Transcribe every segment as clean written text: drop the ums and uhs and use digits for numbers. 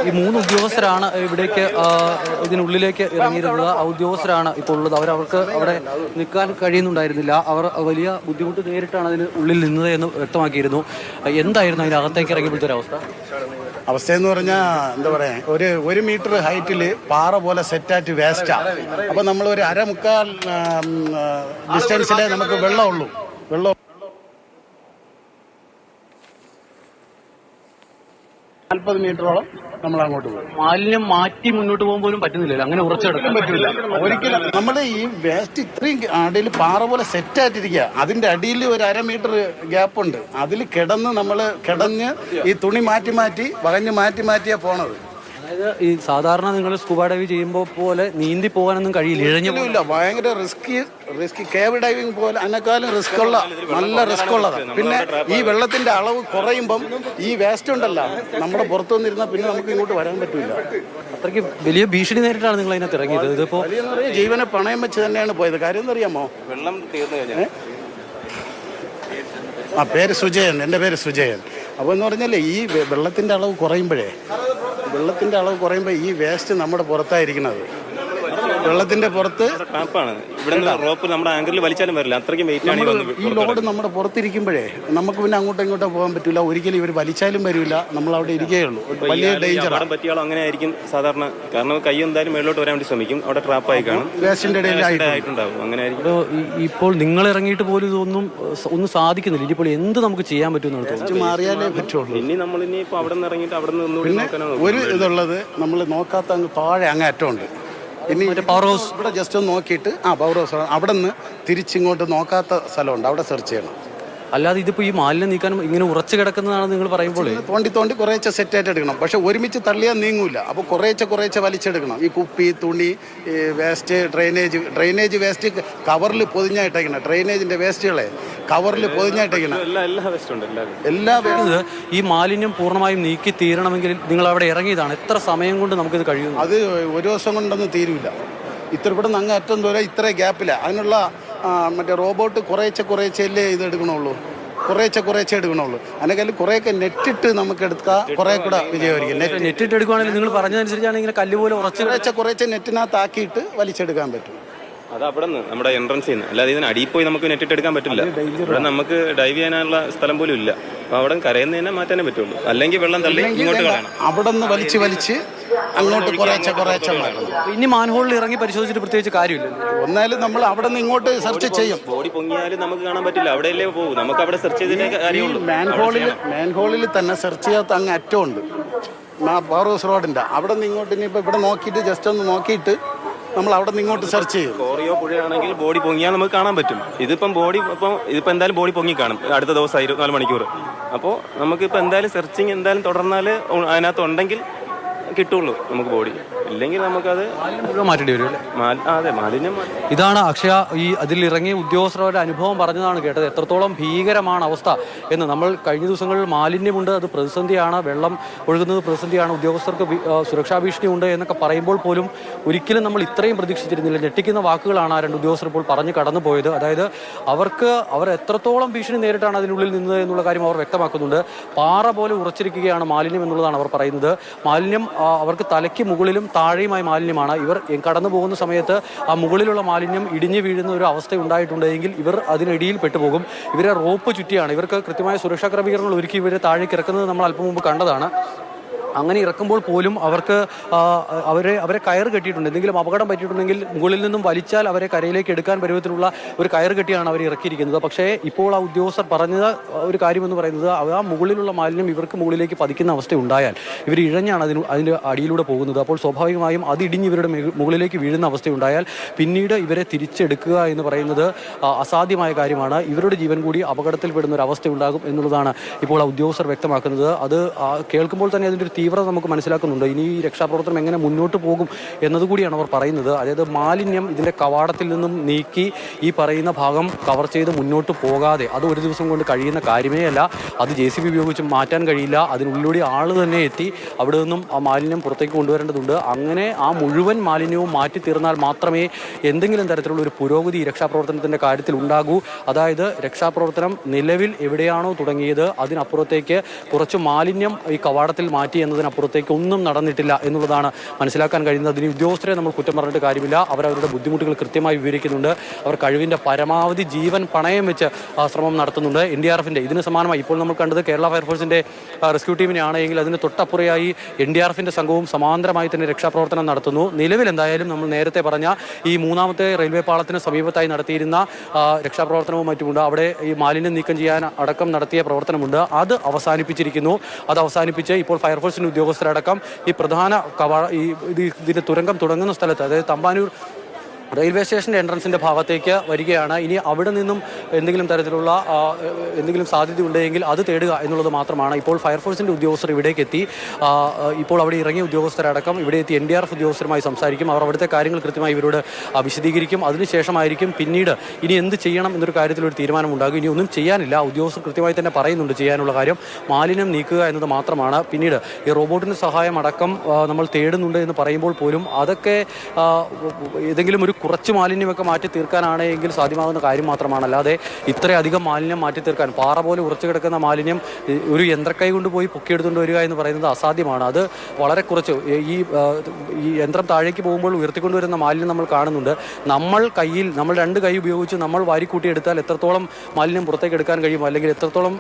ഈ 3 ഉദ്യോഗസ്ഥരാണ് ഇവിടേക്ക് ഇതിനുള്ളിലേക്ക് ഇറങ്ങിയിരുന്നത്. ആ ഉദ്യോഗസ്ഥരാണ് ഇപ്പോൾ ഉള്ളത്. അവർക്ക് അവിടെ നിൽക്കാൻ കഴിയുന്നുണ്ടായിരുന്നില്ല. അവർ വലിയ ബുദ്ധിമുട്ട് നേരിട്ടാണ് അതിന് ഉള്ളിൽ നിന്നത് എന്ന് വ്യക്തമാക്കിയിരുന്നു. എന്തായിരുന്നു അതിന് അകത്തേക്ക് ഇറങ്ങിയപ്പോഴത്തെ ഒരു അവസ്ഥയെന്ന് പറഞ്ഞാൽ എന്താ പറയുക, ഒരു മീറ്റർ ഹൈറ്റിൽ പാറ പോലെ സെറ്റായിട്ട് വേസ്റ്റാണ്. അപ്പോൾ നമ്മൾ ഒരു അരമുക്കാൽ ഡിസ്റ്റൻസിലേ നമുക്ക് വെള്ളം 40 മീറ്ററോളം നമ്മൾ അങ്ങോട്ട് പോകും. മാലിന്യം മാറ്റി മുന്നോട്ട് പോകാൻ പോലും പറ്റുന്നില്ലല്ലോ, അങ്ങനെ ഉറച്ചെടുക്കാൻ പറ്റില്ല ഒരിക്കലും. നമ്മൾ ഈ വേസ്റ്റ് ഇത്രയും അടിയിൽ പാറ പോലെ സെറ്റായിട്ടിരിക്കുക, അതിന്റെ അടിയിൽ ഒരു 1/2 മീറ്റർ ഗ്യാപ്പ് ഉണ്ട്. അതിൽ കിടന്ന് ഈ തുണി മാറ്റി മാറ്റിയാ പോണത്. അതായത് ഈ സാധാരണ നിങ്ങൾ സ്കൂബ ഡൈവ് ചെയ്യുമ്പോൾ പോലെ നീന്തി പോകാനൊന്നും കഴിയില്ല, ഇഴഞ്ഞില്ല. ഭയങ്കര റിസ്കി കേവ് ഡൈവിംഗ് പോലെ അതിനേക്കാളും നല്ല റിസ്ക് ഉള്ളതാണ്. പിന്നെ ഈ വെള്ളത്തിന്റെ അളവ് കുറയുമ്പം ഈ വേസ്റ്റ് ഉണ്ടല്ലോ നമ്മുടെ പുറത്തു വന്നിരുന്നാൽ പിന്നെ നമുക്ക് ഇങ്ങോട്ട് വരാൻ പറ്റില്ല. അത്രയ്ക്ക് വലിയ ഭീഷണി നേരിട്ടാണ് നിങ്ങൾ അതിനകത്ത് ഇറങ്ങിയത്. ഇതിപ്പോ ജീവനെ പണയം വെച്ച് തന്നെയാണ് പോയത്. കാര്യം എന്നറിയാമോ, വെള്ളം തീർന്നു കഴിഞ്ഞാൽ പേര് സുജയൻ, എൻ്റെ പേര് സുജയൻ. അപ്പോൾ എന്ന് പറഞ്ഞാൽ ഈ വെള്ളത്തിൻ്റെ അളവ് കുറയുമ്പോൾ ഈ വേസ്റ്റ് നമ്മുടെ പുറത്തായിരിക്കുന്നത്. വെള്ളത്തിന്റെ പുറത്ത് ട്രാപ്പാണ്. ഇവിടെ റോപ്പ് നമ്മുടെ ആങ്കറിൽ വലിച്ചാലും വരില്ല, അത്രയ്ക്കും വെയിറ്റ് ആണ്. ഈ ലോഡ് നമ്മുടെ പുറത്തിരിക്കുമ്പോഴേ നമുക്ക് പിന്നെ അങ്ങോട്ടും ഇങ്ങോട്ടും പോകാൻ പറ്റില്ല. ഒരിക്കലും ഇവർ വലിച്ചാലും വരില്ല, നമ്മൾ അവിടെ ഇരിക്കുകയുള്ളൂ. വലിയ ഡേഞ്ചർ പറ്റിയാലും അങ്ങനെ ആയിരിക്കും സാധാരണ. കാരണം കൈ എന്തായാലും മേളിലോട്ട് വരാൻ വേണ്ടി ശ്രമിക്കും, അവിടെ ട്രാപ്പായി കാണും, വേസ്റ്റിന്റെ ഇടയിലായിട്ടുണ്ടാവും. അങ്ങനെ ആയിരിക്കും. ഇപ്പോൾ നിങ്ങൾ ഇറങ്ങിയിട്ട് പോലും ഇതൊന്നും സാധിക്കുന്നില്ല. ഇനിയിപ്പോൾ എന്ത് നമുക്ക് ചെയ്യാൻ പറ്റുമെന്നാണ് മാറിയാലേ പറ്റുള്ളൂ. ഇനി നമ്മൾ ഇനിയിപ്പോൾ അവിടെ നിന്ന് ഇറങ്ങിയിട്ട് അവിടെ നിന്ന് പിന്നെ ഒരു ഇതുള്ളത് നമ്മൾ നോക്കാത്ത അങ്ങ് താഴെ അങ്ങ് അറ്റമുണ്ട്. ഇനി പവർ ഹൗസ് ഇവിടെ ജസ്റ്റ് ഒന്ന് നോക്കിയിട്ട് പവർ ഹൗസ് അവിടെ നിന്ന് തിരിച്ചിങ്ങോട്ട് നോക്കാത്ത സ്ഥലമുണ്ട്, അവിടെ സെർച്ച് ചെയ്യണം. അല്ലാതെ ഇതിപ്പോൾ ഈ മാലിന്യം നീക്കാൻ ഇങ്ങനെ ഉറച്ചു കിടക്കുന്നതാണ് നിങ്ങൾ പറയുമ്പോൾ തോണ്ടി കുറേശ്ശെ സെറ്റായിട്ട് എടുക്കണം. പക്ഷെ ഒരുമിച്ച് തള്ളിയാൽ നീങ്ങൂല. അപ്പോൾ കുറേശ്ശെ വലിച്ചെടുക്കണം. ഈ കുപ്പി, തുണി, വേസ്റ്റ്, ഡ്രെയിനേജ് വേസ്റ്റ് കവറിൽ പൊതിഞ്ഞായിട്ടേക്കണം. ഡ്രെയിനേജിന്റെ വേസ്റ്റുകളെ കവറിൽ പൊതിഞ്ഞായിട്ടേക്കണം. എല്ലാ ഈ മാലിന്യം പൂർണ്ണമായും നീക്കി തീരണമെങ്കിൽ നിങ്ങൾ അവിടെ ഇറങ്ങിയതാണ്. എത്ര സമയം കൊണ്ട് നമുക്കിത് കഴിയും? അത് ഒരു ദിവസം കൊണ്ടൊന്നും തീരൂല. ഇവിടെ നിന്ന് അങ്ങ് അറ്റം ദൂരം ഇത്ര ഗ്യാപ്പില്ല. അതിനുള്ള മറ്റേ റോബോട്ട് കുറേശ്ശെയല്ലേ ഇത് എടുക്കണുള്ളൂ, കുറേശ്ശെ എടുക്കണുള്ളൂ. അതിനേക്കാളും കുറേയൊക്കെ നെറ്റിട്ട് നമുക്ക് എടുക്കാം, കുറേ കൂടെ വിജയമായിരിക്കും. നെറ്റിട്ട് എടുക്കുകയാണെങ്കിൽ നിങ്ങൾ പറഞ്ഞതനുസരിച്ചാണ് ഇങ്ങനെ കല്ലുപോലെ കുറേശ്ശെ നെറ്റിനകത്താക്കിയിട്ട് വലിച്ചെടുക്കാൻ പറ്റും. അത് അവിടെ നിന്ന് നമ്മുടെ എൻട്രൻസിൽ നിന്ന്, അല്ലാതെ ഇതിന് അടിയിൽ പോയി നമുക്ക് നെറ്റിട്ട് എടുക്കാൻ പറ്റില്ല. ഇവിടെ നമുക്ക് ഡൈവ് ചെയ്യാനുള്ള സ്ഥലം പോലും ഇല്ല. അപ്പോൾ അവിടെ കരയിൽ നിന്ന് മാറ്റാനേ പറ്റുള്ളൂ, അല്ലെങ്കിൽ വെള്ളം തള്ളി ഇങ്ങോട്ട് കളയണം. അവിടെ നിന്ന് വലിച്ച് അങ്ങോട്ട് കുറേശ്ശെ മാറ്റണം. ഇനി മാൻഹോളിൽ ഇറങ്ങി പരിശോധിച്ചിട്ട് പ്രത്യേകിച്ച് കാര്യമില്ല. ഒന്നാലും നമ്മൾ അവിടെ നിന്ന് ഇങ്ങോട്ട് സെർച്ച് ചെയ്യും. ബോഡി പൊങ്ങിയാലും നമുക്ക് കാണാൻ പറ്റില്ല, അവിടെയല്ലേ പോകും. നമുക്ക് അവിടെ സെർച്ച് ചെയ്തേ കാര്യമുള്ളൂ. മാൻഹോളിൽ തന്നെ സെർച്ച് ചെയ്യാത്ത അങ്ങ് അറ്റമുണ്ട്, പവർ ഹൗസ് റോഡിന്റെ അവിടെ നിന്ന് ഇങ്ങോട്ട്. ഇനിയിപ്പോൾ ഇവിടെ നോക്കിയിട്ട് ജസ്റ്റ് ഒന്ന് നോക്കിയിട്ട് നമ്മൾ അവിടെ നിന്ന് ഇങ്ങോട്ട് സെർച്ച് ചെയ്യും. കോറിയോ പുഴയാണെങ്കിൽ ബോഡി പൊങ്ങിയാൽ നമുക്ക് കാണാൻ പറ്റും. ഇതിപ്പം ഇതിപ്പോൾ എന്തായാലും ബോഡി പൊങ്ങിക്കാണും അടുത്ത ദിവസം 24 മണിക്കൂർ. അപ്പോൾ നമുക്കിപ്പോൾ എന്തായാലും സെർച്ചിങ് എന്തായാലും തുടർന്നാൽ അതിനകത്ത് ഉണ്ടെങ്കിൽ കിട്ടുള്ളൂ നമുക്ക് ബോഡി. ഇല്ലെങ്കിൽ നമുക്കത് മാറ്റേണ്ടി വരും അല്ലേ? അതെ, മാലിന്യം. ഇതാണ് അക്ഷയ ഈ അതിലിറങ്ങിയ ഉദ്യോഗസ്ഥരുടെ അനുഭവം പറഞ്ഞതാണ് കേട്ടത്. എത്രത്തോളം ഭീകരമാണ് അവസ്ഥ എന്ന്. നമ്മൾ കഴിഞ്ഞ ദിവസങ്ങളിൽ മാലിന്യമുണ്ട്, അത് പ്രതിസന്ധിയാണ്, വെള്ളം ഒഴുകുന്നത് പ്രതിസന്ധിയാണ്, ഉദ്യോഗസ്ഥർക്ക് സുരക്ഷാ ഭീഷണിയുണ്ട് എന്നൊക്കെ പറയുമ്പോൾ പോലും ഒരിക്കലും നമ്മൾ ഇത്രയും പ്രതീക്ഷിച്ചിരുന്നില്ല. ഞെട്ടിക്കുന്ന വാക്കുകളാണ് ആ 2 ഉദ്യോഗസ്ഥർ ഇപ്പോൾ പറഞ്ഞു കടന്നു പോയത്. അതായത് അവർ എത്രത്തോളം ഭീഷണി നേരിട്ടാണ് അതിനുള്ളിൽ നിന്നത് എന്നുള്ള കാര്യം അവർ വ്യക്തമാക്കുന്നുണ്ട്. പാറ പോലെ ഉറച്ചിരിക്കുകയാണ് മാലിന്യം എന്നുള്ളതാണ് അവർ പറയുന്നത്. മാലിന്യം അവർക്ക് തലയ്ക്ക് മുകളിലും താഴെയുമായി മാലിന്യമാണ്. ഇവർ കടന്നു പോകുന്ന സമയത്ത് ആ മുകളിലുള്ള മാലിന്യം ഇടിഞ്ഞു വീഴുന്ന ഒരു അവസ്ഥ ഉണ്ടായിട്ടുണ്ടെങ്കിൽ ഇവർ അതിനിടയിൽ പെട്ടുപോകും. ഇവരെ റോപ്പ് ചുറ്റിയാണ്, ഇവർക്ക് കൃത്യമായ സുരക്ഷാ ക്രമീകരണങ്ങൾ ഒരുക്കി ഇവരെ താഴേക്ക് ഇറക്കുന്നത് നമ്മൾ അല്പം മുമ്പ് കണ്ടതാണ്. അങ്ങനെ ഇറക്കുമ്പോൾ പോലും അവരെ കയർ കെട്ടിയിട്ടുണ്ട്. എന്തെങ്കിലും അപകടം പറ്റിയിട്ടുണ്ടെങ്കിൽ മുകളിൽ നിന്നും വലിച്ചാൽ അവരെ കരയിലേക്ക് എടുക്കാൻ പരുവത്തിലുള്ള ഒരു കയർ കെട്ടിയാണ് അവർ ഇറക്കിയിരിക്കുന്നത്. പക്ഷേ ഇപ്പോൾ ആ ഉദ്യോഗസ്ഥർ പറഞ്ഞത് ഒരു കാര്യമെന്ന് പറയുന്നത് ആ മുകളിലുള്ള മാലിന്യം ഇവർക്ക് മുകളിലേക്ക് പതിക്കുന്ന അവസ്ഥ ഉണ്ടായാൽ ഇവർ ഇഴഞ്ഞാണ് അതിൻ്റെ അടിയിലൂടെ പോകുന്നത്. അപ്പോൾ സ്വാഭാവികമായും അത് ഇടിഞ്ഞ് ഇവരുടെ മുകളിലേക്ക് വീഴുന്ന അവസ്ഥയുണ്ടായാൽ പിന്നീട് ഇവരെ തിരിച്ചെടുക്കുക എന്ന് പറയുന്നത് അസാധ്യമായ കാര്യമാണ്. ഇവരുടെ ജീവൻ കൂടി അപകടത്തിൽപ്പെടുന്ന ഒരു അവസ്ഥ ഉണ്ടാകും എന്നുള്ളതാണ് ഇപ്പോൾ ആ ഉദ്യോഗസ്ഥർ വ്യക്തമാക്കുന്നത്. അത് കേൾക്കുമ്പോൾ തന്നെ അതിൻ്റെ തീവ്രത നമുക്ക് മനസ്സിലാക്കുന്നുണ്ട്. ഇനി ഈ രക്ഷാപ്രവർത്തനം എങ്ങനെ മുന്നോട്ട് പോകും എന്നതുകൂടിയാണ് അവർ പറയുന്നത്. അതായത് മാലിന്യം ഇതിൻ്റെ കവാടത്തിൽ നിന്നും നീക്കി ഈ പറയുന്ന ഭാഗം കവർ ചെയ്ത് മുന്നോട്ട് പോകാതെ അത് ഒരു ദിവസം കൊണ്ട് കഴിയുന്ന കാര്യമേ അല്ല. അത് JCB ഉപയോഗിച്ച് മാറ്റാൻ കഴിയില്ല. അതിനുള്ളിലൂടെ ആൾ തന്നെ എത്തി അവിടെ നിന്നും ആ മാലിന്യം പുറത്തേക്ക് കൊണ്ടുവരേണ്ടതുണ്ട്. അങ്ങനെ ആ മുഴുവൻ മാലിന്യവും മാറ്റി തീർന്നാൽ മാത്രമേ എന്തെങ്കിലും തരത്തിലുള്ള ഒരു പുരോഗതി രക്ഷാപ്രവർത്തനത്തിൻ്റെ കാര്യത്തിൽ ഉണ്ടാകൂ. അതായത് രക്ഷാപ്രവർത്തനം നിലവിൽ എവിടെയാണോ തുടങ്ങിയത് അതിനപ്പുറത്തേക്ക് കുറച്ച് മാലിന്യം ഈ കവാടത്തിൽ മാറ്റി എന്നതിനപ്പുറത്തേക്ക് ഒന്നും നടന്നിട്ടില്ല എന്നുള്ളതാണ് മനസ്സിലാക്കാൻ കഴിയുന്നത്. അതിന് ഉദ്യോഗസ്ഥരെ നമ്മൾ കുറ്റം പറഞ്ഞിട്ട് കാര്യമില്ല. അവരവരുടെ ബുദ്ധിമുട്ടുകൾ കൃത്യമായി വിവരിക്കുന്നുണ്ട്. അവർ കഴിവിൻ്റെ പരമാവധി ജീവൻ പണയം വെച്ച് ശ്രമം നടത്തുന്നുണ്ട്. NDRFിൻ്റെ ഇതിന് സമാനമായി ഇപ്പോൾ നമ്മൾ കണ്ടത് കേരള ഫയർഫോഴ്സിൻ്റെ റെസ്ക്യൂ ടീമിനെയാണ് എങ്കിൽ അതിന് തൊട്ടപ്പുറയായി NDRFിൻ്റെ സംഘവും സമാന്തരമായി തന്നെ രക്ഷാപ്രവർത്തനം നടത്തുന്നു. നിലവിൽ എന്തായാലും നമ്മൾ നേരത്തെ പറഞ്ഞ ഈ മൂന്നാമത്തെ റെയിൽവേ പാളത്തിന് സമീപത്തായി നടത്തിയിരുന്ന രക്ഷാപ്രവർത്തനവും മറ്റുമുണ്ട്. അവിടെ ഈ മാലിന്യം നീക്കം ചെയ്യാൻ അടക്കം നടത്തിയ പ്രവർത്തനമുണ്ട്. അത് അവസാനിപ്പിച്ചിരിക്കുന്നു. അത് അവസാനിപ്പിച്ച് ഇപ്പോൾ ഫയർഫോഴ്സിൻ്റെ ഉദ്യോഗസ്ഥരടക്കം ഈ പ്രധാന ഇതിൻ്റെ തുരങ്കം തുടങ്ങുന്ന സ്ഥലത്ത്, അതായത് തമ്പാനൂർ റെയിൽവേ സ്റ്റേഷൻ്റെ എൻട്രൻസിൻ്റെ ഭാഗത്തേക്ക് വരികയാണ്. ഇനി അവിടെ നിന്നും എന്തെങ്കിലും തരത്തിലുള്ള എന്തെങ്കിലും സാധ്യത ഉണ്ടെങ്കിൽ അത് തേടുക എന്നുള്ളത് മാത്രമാണ്. ഇപ്പോൾ ഫയർഫോഴ്സിൻ്റെ ഉദ്യോഗസ്ഥർ ഇവിടേക്ക് എത്തി. ഇപ്പോൾ അവിടെ ഇറങ്ങിയ ഉദ്യോഗസ്ഥരടക്കം ഇവിടെ എത്തി NDRF ഉദ്യോഗസ്ഥരുമായി സംസാരിക്കും. അവർ അവിടുത്തെ കാര്യങ്ങൾ കൃത്യമായി ഇവരോട് വിശദീകരിക്കും. അതിനുശേഷമായിരിക്കും പിന്നീട് ഇനി എന്ത് ചെയ്യണം എന്നൊരു കാര്യത്തിലൊരു തീരുമാനമുണ്ടാകും. ഇനി ഒന്നും ചെയ്യാനില്ല. ഉദ്യോഗസ്ഥർ കൃത്യമായി തന്നെ പറയുന്നുണ്ട് ചെയ്യാനുള്ള കാര്യം മാലിന്യം നീക്കുക എന്നത് മാത്രമാണ്. പിന്നീട് ഈ റോബോട്ടിൻ്റെ സഹായം അടക്കം നമ്മൾ തേടുന്നുണ്ട് എന്ന് പറയുമ്പോൾ പോലും അതൊക്കെ ഏതെങ്കിലും ഒരു കുറച്ച് മാലിന്യമൊക്കെ മാറ്റി തീർക്കാനാണെങ്കിൽ സാധ്യമാകുന്ന കാര്യം മാത്രമാണ്. അല്ലാതെ ഇത്രയധികം മാലിന്യം മാറ്റി തീർക്കാൻ, പാറ പോലെ ഉറച്ചു കിടക്കുന്ന മാലിന്യം ഒരു യന്ത്രക്കൈ കൊണ്ട് പോയി പൊക്കിയെടുത്തുകൊണ്ട് വരിക എന്ന് പറയുന്നത് അസാധ്യമാണ്. അത് വളരെ കുറച്ച് ഈ യന്ത്രം താഴേക്ക് പോകുമ്പോൾ ഉയർത്തിക്കൊണ്ടുവരുന്ന മാലിന്യം നമ്മൾ കാണുന്നുണ്ട്. നമ്മൾ രണ്ട് കൈ ഉപയോഗിച്ച് നമ്മൾ വാരിക്കൂട്ടിയെടുത്താൽ എത്രത്തോളം മാലിന്യം പുറത്തേക്ക് എടുക്കാൻ കഴിയുമോ, അല്ലെങ്കിൽ എത്രത്തോളം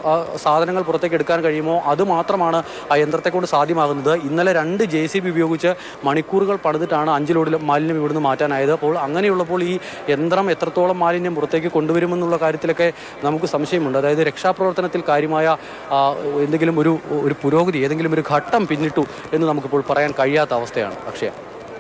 സാധനങ്ങൾ പുറത്തേക്ക് എടുക്കാൻ കഴിയുമോ അത് മാത്രമാണ് ആ യന്ത്രത്തെ കൊണ്ട് സാധ്യമാകുന്നത്. ഇന്നലെ 2 JCB ഉപയോഗിച്ച് മണിക്കൂറുകൾ പണിതിട്ടാണ് 5 ലോഡ് മാലിന്യം ഇവിടുന്ന് മാറ്റാനായത്. അപ്പോൾ അങ്ങനെയുള്ളപ്പോൾ ഈ യന്ത്രം എത്രത്തോളം മാലിന്യം പുറത്തേക്ക് കൊണ്ടുവരുമെന്നുള്ള കാര്യത്തിലൊക്കെ നമുക്ക് സംശയമുണ്ട്. അതായത് രക്ഷാപ്രവർത്തനത്തിൽ കാര്യമായ എന്തെങ്കിലും ഒരു പുരോഗതി, ഏതെങ്കിലും ഒരു ഘട്ടം പിന്നിട്ടു എന്ന് നമുക്കിപ്പോൾ പറയാൻ കഴിയാത്ത അവസ്ഥയാണ്. അക്ഷയ.